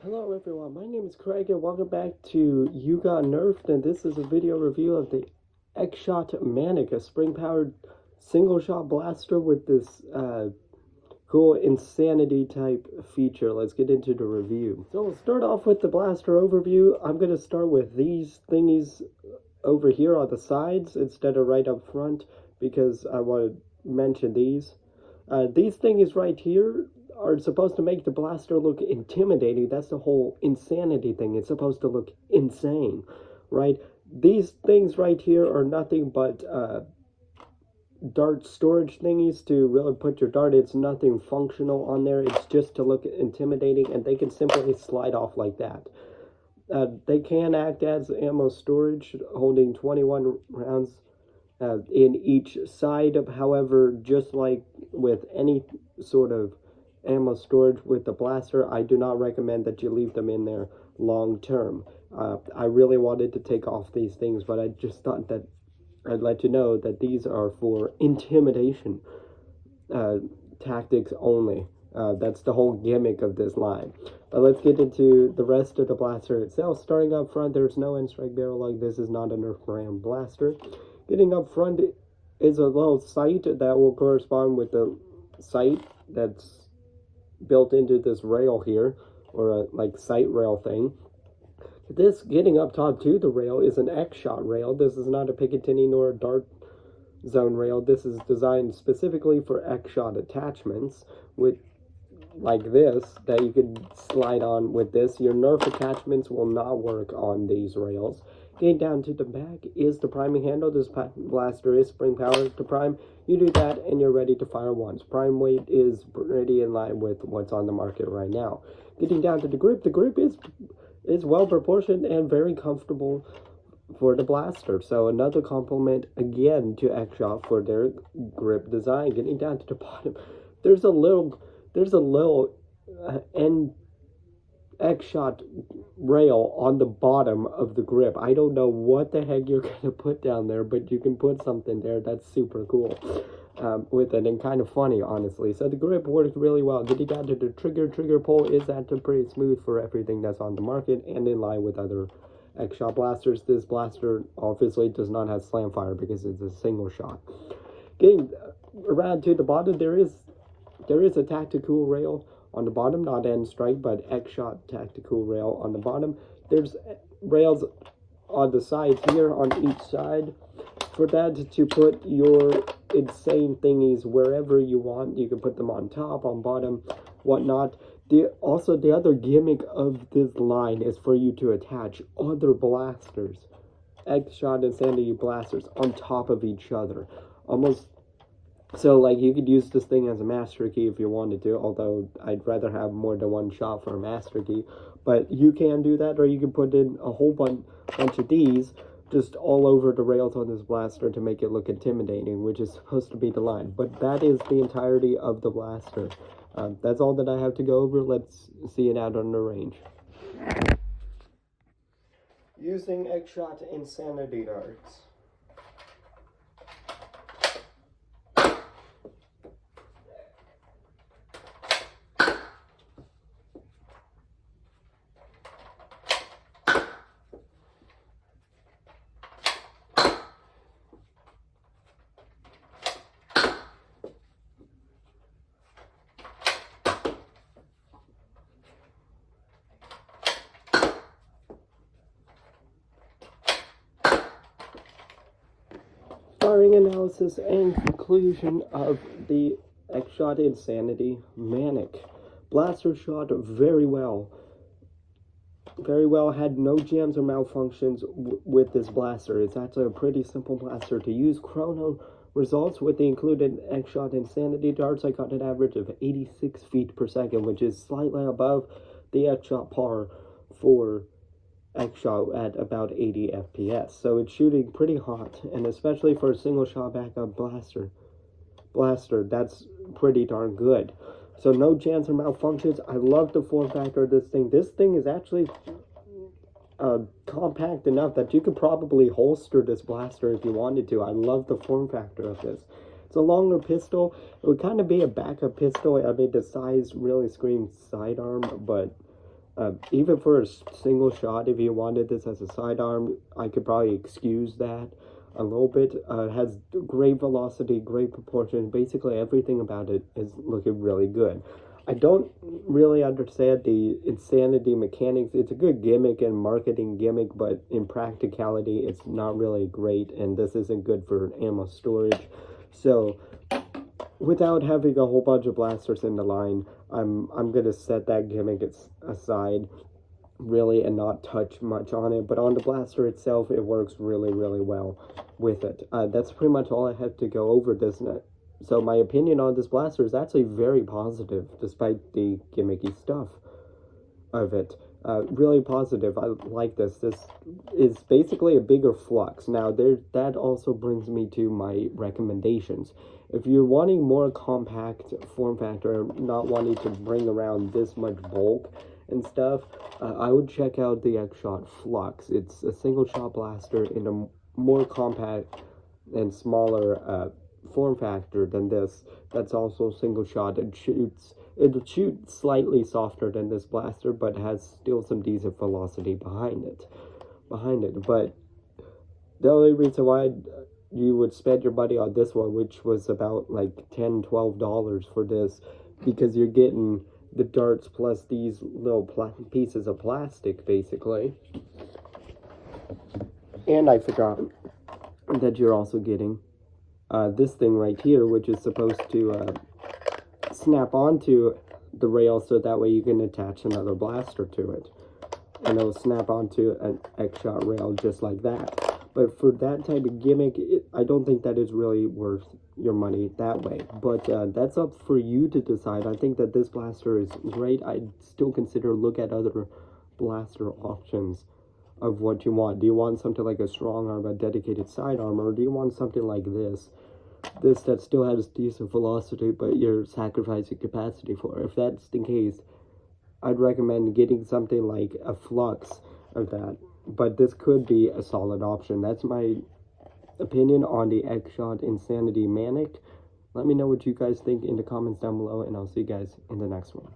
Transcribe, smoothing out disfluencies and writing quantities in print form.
Hello everyone, my name is Craig and welcome back to You Got Nerfed, and this is a video review of the X-Shot Manic, a spring-powered single-shot blaster with this cool insanity type feature. Let's get into the review. So we'll start off with the blaster overview. I'm going to start with these thingies over here on the sides instead of right up front because I want to mention these. These thingies right here are supposed to make the blaster look intimidating. That's the whole insanity thing. It's supposed to look insane, right? These things right here are nothing but dart storage thingies to really put your dart. It's nothing functional on there. It's just to look intimidating, and they can simply slide off like that. They can act as ammo storage, holding 21 rounds in each side. However, just like with any sort of ammo storage with the blaster, I do not recommend that you leave them in there long term. I really wanted to take off these things, but I just thought that I'd let you know that these are for intimidation tactics only. That's the whole gimmick of this line. But let's get into the rest of the blaster itself. Starting up front, there's no end-strike barrel lug. This is not a Nerf brand blaster. Getting up front is a little sight that will correspond with the sight that's built into this rail here, or a like sight rail thing. This getting up top to the rail is an X-Shot rail. This is not a Picatinny nor a Dart Zone rail. This is designed specifically for X-Shot attachments with like this that you could slide on with this. Your Nerf attachments will not work on these rails. Getting down to the back is the priming handle. This blaster is spring powered to prime. You do that and you're ready to fire once. Prime weight is pretty in line with what's on the market right now. Getting down to the grip is well proportioned and very comfortable for the blaster. So another compliment again to X-Shot for their grip design. Getting down to the bottom, there's a little end X-Shot rail on the bottom of the grip. I don't know what the heck you're gonna put down there, but you can put something there. That's super cool with it, and kind of funny, honestly. So the grip worked really well. Getting down to the trigger pull is actually pretty smooth for everything that's on the market and in line with other X-Shot blasters. This blaster obviously does not have slam fire because it's a single shot. Getting around to the bottom, there is a tactical rail on the bottom, not end strike, but X-Shot tactical rail on the bottom. There's rails on the sides here on each side for that to put your insane thingies wherever you want. You can put them on top, on bottom, whatnot. Also, the other gimmick of this line is for you to attach other blasters, X-Shot Insanity blasters, on top of each other. Almost so, like, you could use this thing as a master key if you wanted to, although I'd rather have more than one shot for a master key. But you can do that, or you can put in a whole bunch of these just all over the rails on this blaster to make it look intimidating, which is supposed to be the line. But that is the entirety of the blaster. That's all that I have to go over. Let's see it out on the range. Using X-Shot Insanity darts. Starring analysis and conclusion of the X-Shot Insanity Manic. Blaster shot very well. Very well, had no jams or malfunctions with this blaster. It's actually a pretty simple blaster to use. Chrono results with the included X-Shot Insanity darts. I got an average of 86 feet per second, which is slightly above the X-Shot par for X-Shot at about 80 FPS. So it's shooting pretty hot, and especially for a single shot backup blaster, that's pretty darn good. So no jams or malfunctions. I love the form factor of this thing. This thing is actually compact enough that you could probably holster this blaster if you wanted to. I love the form factor of this. It's a longer pistol. It would kind of be a backup pistol. I mean, the size really screams sidearm, but Even for a single shot, if you wanted this as a sidearm, I could probably excuse that a little bit. It has great velocity, great proportion. Basically, everything about it is looking really good. I don't really understand the insanity mechanics. It's a good gimmick and marketing gimmick, but in practicality, it's not really great, and this isn't good for ammo storage. So, without having a whole bunch of blasters in the line, I'm gonna set that gimmick aside, really, and not touch much on it. But on the blaster itself, it works really, really well with it. That's pretty much all I have to go over this net. So my opinion on this blaster is actually very positive, despite the gimmicky stuff of it. Really positive. I like this. This is basically a bigger flux. Now, that also brings me to my recommendations. If you're wanting more compact form factor, not wanting to bring around this much bulk and stuff, I would check out the X-Shot Flux. It's a single shot blaster in a more compact and smaller form factor than this. That's also single shot. It'll shoot slightly softer than this blaster, but has still some decent velocity behind it. But the only reason why you would spend your money on this one, which was about like $10-12 for this, because you're getting the darts plus these little pieces of plastic, basically. And I forgot that you're also getting this thing right here, which is supposed to snap onto the rail, so that way you can attach another blaster to it, and it'll snap onto an X-Shot rail just like that. But for that type of gimmick, I don't think that is really worth your money that way. But that's up for you to decide. I think that this blaster is great. I'd still consider look at other blaster options of what you want. Do you want something like a strong arm, a dedicated sidearm, or do you want something like this that still has decent velocity, but you're sacrificing capacity for? If that's the case, I'd recommend getting something like a Flux of that. But this could be a solid option. That's my opinion on the X-Shot Insanity Manic. Let me know what you guys think in the comments down below, and I'll see you guys in the next one.